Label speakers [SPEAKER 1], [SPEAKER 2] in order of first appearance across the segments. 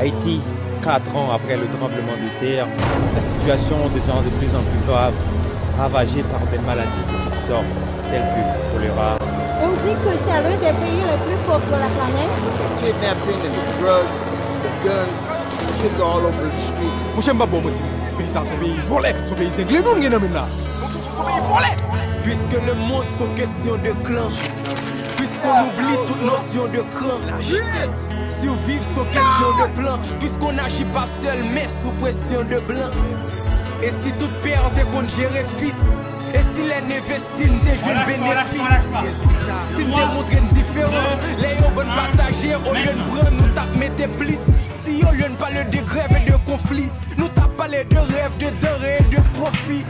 [SPEAKER 1] Haïti, 4 ans après le tremblement de terre, la situation devient de plus en plus grave, ravagée par des maladies de toutes sortes, telles que le choléra.
[SPEAKER 2] On dit que c'est l'un des pays les plus pauvres de la planète.
[SPEAKER 3] The kidnapping and the drugs, the guns, the kids are all over the streets.
[SPEAKER 4] Moi j'aime pas bon motif. Pays ça, son pays volé, son pays cinglé nous là. Son pays volé.
[SPEAKER 5] Puisque le monde sont question de clan, puisqu'on oublie toute notion de cran. Survivre sont question de plan, puisqu'on n'agit pas seul mais sous pression de blanc. Et si toute perte est qu'on gère fils, et si les investis des jeunes bénéfices, si nous démontrons différent, les gens bonnes partager, au lieu de prendre, nous tapons des plis. Si au lieu de parler de grève et de conflit, nous tapons parler de rêve, de denrées et de profit.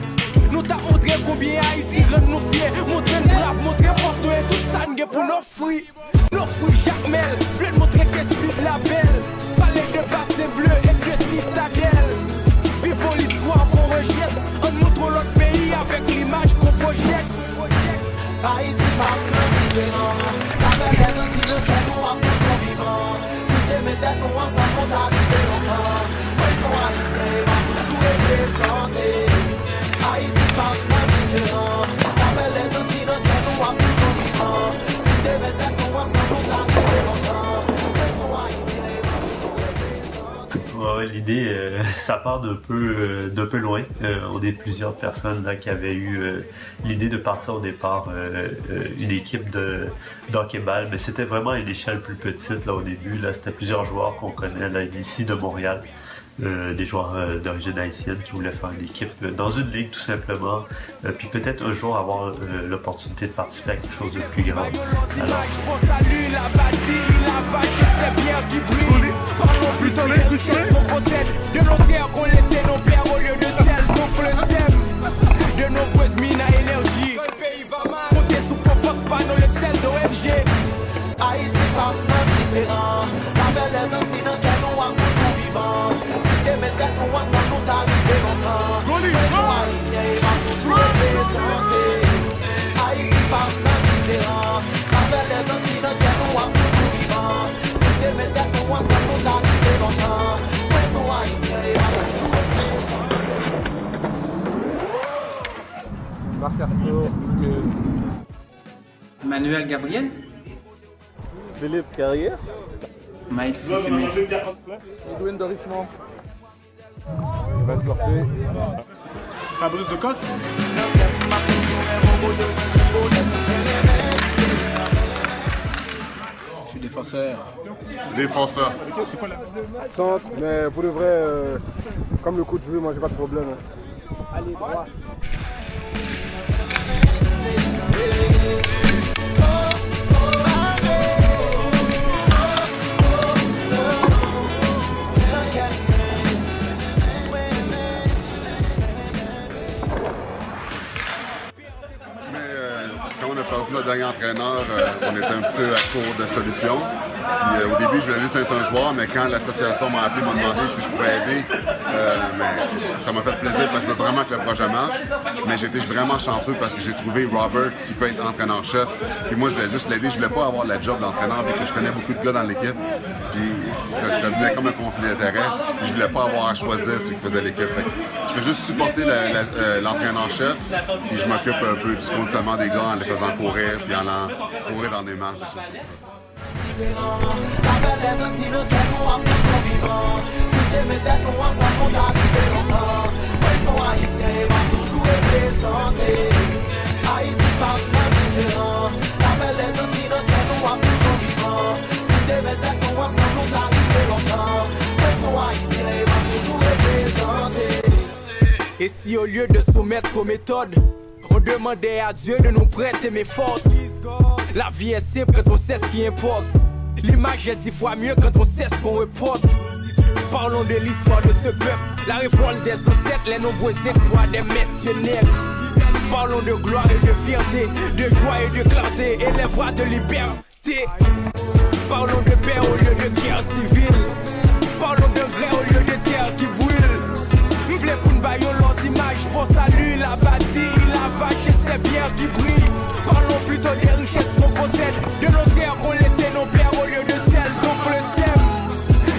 [SPEAKER 5] Nous t'as montré combien Haïti rend nous fiers, montrer brave, montrer force, nous et tout ça nous pour nos fruits. Nos fruits Jacques Mel, voulez montrer qu'est-ce que la belle. Parler de bassin bleu et de citadelle. Vivons l'histoire qu'on rejette, en montrant l'autre pays avec l'image qu'on projette.
[SPEAKER 6] Haïti parle différent, avec les Antilles lequel nous approchons vivants. Si t'es méthèques nous ensemble on t'arrive longtemps. Ils sont haïtiens, va tous représenter. Haïti parle différent, avec les Antilles lequel nous approchons vivants. Si t'es méthèques nous ensemble on t'arrive longtemps. Ils sont haïtiens, va tous représenter.
[SPEAKER 7] Ouais, l'idée, ça part d'un peu loin. On est plusieurs personnes là, qui avaient eu l'idée de partir au départ une équipe d'hockey-ball, mais c'était vraiment à une échelle plus petite là, au début. Là, c'était plusieurs joueurs qu'on connaît d'ici, de Montréal. Des joueurs d'origine haïtienne qui voulaient faire une équipe dans une ligue tout simplement, puis peut-être un jour avoir l'opportunité de participer à quelque chose de plus grand. Alors...
[SPEAKER 5] Parlons plutôt des richesses qu'on possède, de nos terres qu'on laissait nos pères au lieu de sel, donc le sème, de nombreuses mines à énergie. Le pays va mal, comptez sous confiance, pas nos le sel d'OMG.
[SPEAKER 6] Haïti parle différent, avec les Antilles dans lesquelles nous accouchons vivants. Si t'es méthèques nous ensemble nous t'arriver longtemps. Ils sont haïtiens, ils vont tous représenter. Haïti parle différent, avec les Antilles dans lesquelles nous accouchons vivants. Si t'es méthèques nous ensemble nous t'arriver longtemps. Ils sont haïtiens, ils vont tous représenter.
[SPEAKER 4] Marc Arthur,
[SPEAKER 8] Manuel Gabriel,
[SPEAKER 3] Philippe Carrière,
[SPEAKER 8] Mike Fissimé,
[SPEAKER 3] Edwin Dorismont, Evan Sorté,
[SPEAKER 4] Fabrice de Cosse.
[SPEAKER 8] je suis défenseur.
[SPEAKER 9] Défenseur.
[SPEAKER 3] centre, mais pour de vrai, comme le coach veut, moi j'ai pas de problème. Allez, droit.
[SPEAKER 9] Quand on a perdu notre dernier entraîneur, on était un peu à court de solutions. Puis, au début, je voulais juste être un joueur, mais quand l'association m'a appelé, m'a demandé si je pouvais aider, mais ça m'a fait plaisir parce que je veux vraiment que le projet marche. Mais j'étais vraiment chanceux parce que j'ai trouvé Robert qui peut être entraîneur-chef. Puis moi, je voulais juste l'aider. Je voulais pas avoir la job d'entraîneur vu que je connais beaucoup de gars dans l'équipe. Puis ça devenait comme un conflit d'intérêts. Puis je voulais pas avoir à choisir ce qui faisait l'équipe. Je veux juste supporter l'entraîneur-chef. Puis je m'occupe un peu du conditionnement des gars en les faisant courir, puis en allant courir dans des matchs, des choses comme ça. Avec les Antilles lequel nous approchons vivants. Si t'es méthèques nous ensemble on t'arrive longtemps. Ils sont haïtiens et vont toujours représenter. Haïti parle différent. Avec les Antilles lequel nous approchons vivants. Si t'es méthèques nous ensemble on t'arrive longtemps. Ils sont haïtiens et vont toujours représenter.
[SPEAKER 5] Et si au lieu de soumettre aux méthodes, on demandait à Dieu de nous prêter mes fautes. La vie est simple quand on sait ce qui importe. L'image est 10 fois mieux quand on sait ce qu'on reporte. Parlons de l'histoire de ce peuple, la révolte des ancêtres, les nombreux exploits des messieurs nègres. Parlons de gloire et de fierté, de joie et de clarté, et les voies de liberté. Parlons de paix au lieu de guerre civile. Parlons de grès au lieu de terre qui brûle. M'v'lez pour une baillon l'autre image, pour salut la bâtie, la vache et ses bières qui brillent. Parlons plutôt des richesses qu'on possède, de nos terres qu'on laissait nos pères au lieu de sel, donc le sème.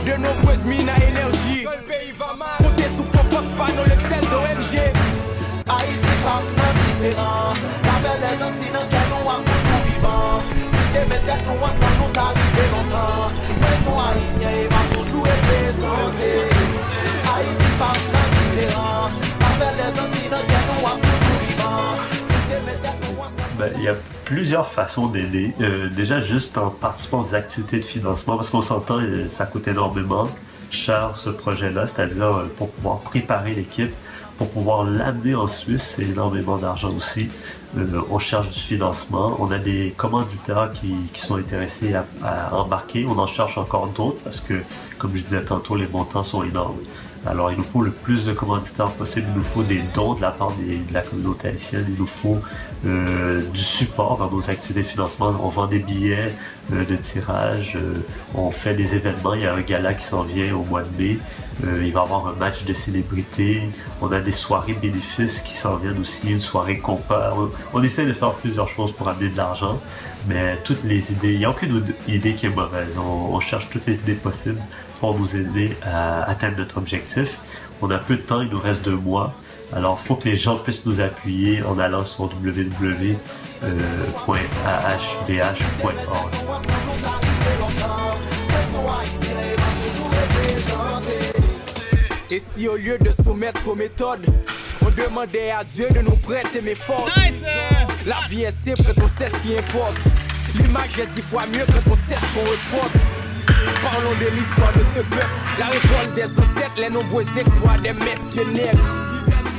[SPEAKER 5] De nombreuses mines à
[SPEAKER 7] il y a plusieurs façons d'aider. Déjà, juste en participant aux activités de financement, parce qu'on s'entend, ça coûte énormément cher ce projet-là, c'est-à-dire pour pouvoir préparer l'équipe, pour pouvoir l'amener en Suisse, c'est énormément d'argent aussi. On cherche du financement. On a des commanditaires qui sont intéressés à embarquer. On en cherche encore d'autres parce que, comme je disais tantôt, les montants sont énormes. Alors, il nous faut le plus de commanditaires possible. Il nous faut des dons de la part de la communauté haïtienne. Il nous faut du support dans nos activités de financement. On vend des billets de tirage. On fait des événements. Il y a un gala qui s'en vient au mois de mai. Il va y avoir un match de célébrités. On a des soirées bénéfices qui s'en viennent aussi. Une soirée compas. On essaie de faire plusieurs choses pour amener de l'argent. Mais toutes les idées, il n'y a aucune idée qui est mauvaise. On cherche toutes les idées possibles pour nous aider à atteindre notre objectif. On a peu de temps, il nous reste 2 mois. Alors, il faut que les gens puissent nous appuyer en allant sur www.ahbh.org.
[SPEAKER 5] Et si au lieu de soumettre aux méthodes, on demandait à Dieu de nous prêter mes forces. La vie est simple quand on sait ce qui importe. L'image est 10 fois mieux quand on sait ce qu'on reporte. Parlons de l'histoire de ce peuple, la révolte des ancêtres, les nombreux exploits des messieurs nègres.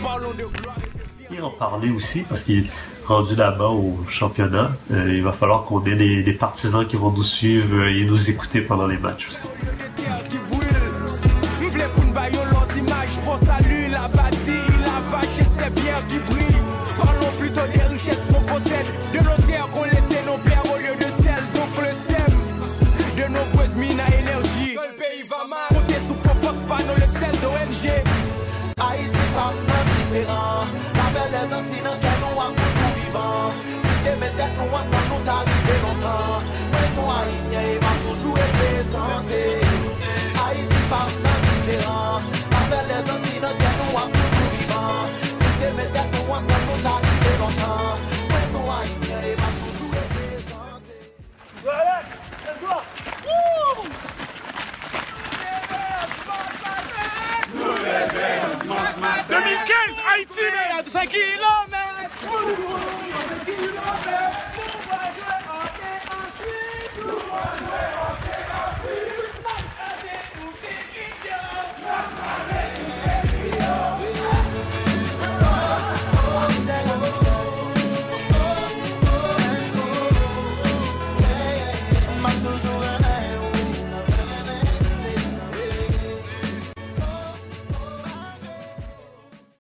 [SPEAKER 5] Parlons de gloire et de
[SPEAKER 7] Et en parler aussi, parce qu'il est rendu là-bas au championnat, il va falloir qu'on ait des partisans qui vont nous suivre et nous écouter pendant les matchs aussi.
[SPEAKER 5] Parlons plutôt des richesses qu'on possède, de nos terres qu'on laissait nos pères au lieu de sel. Donc le sème, de nombreuses mines à énergie. Quand le pays va mal, comptez sous confiance, pas nos le sel d'ONG.
[SPEAKER 6] Haïti pas différent. La belle des Antilles dans quel nous a toujours vivant. Si t'es mes têtes nous ensemble nous t'arriver longtemps. Maison haïtien et va toujours représenté. Haïti pas différent. La belle des Antilles dans quel nous a toujours vivant. Si t'es mes têtes nous ensemble nous t'arriver longtemps. Maison haïtien et va toujours représenté.
[SPEAKER 10] Voilà, c'est toi. Nous les 2015 Haïti, 5 kilomètres.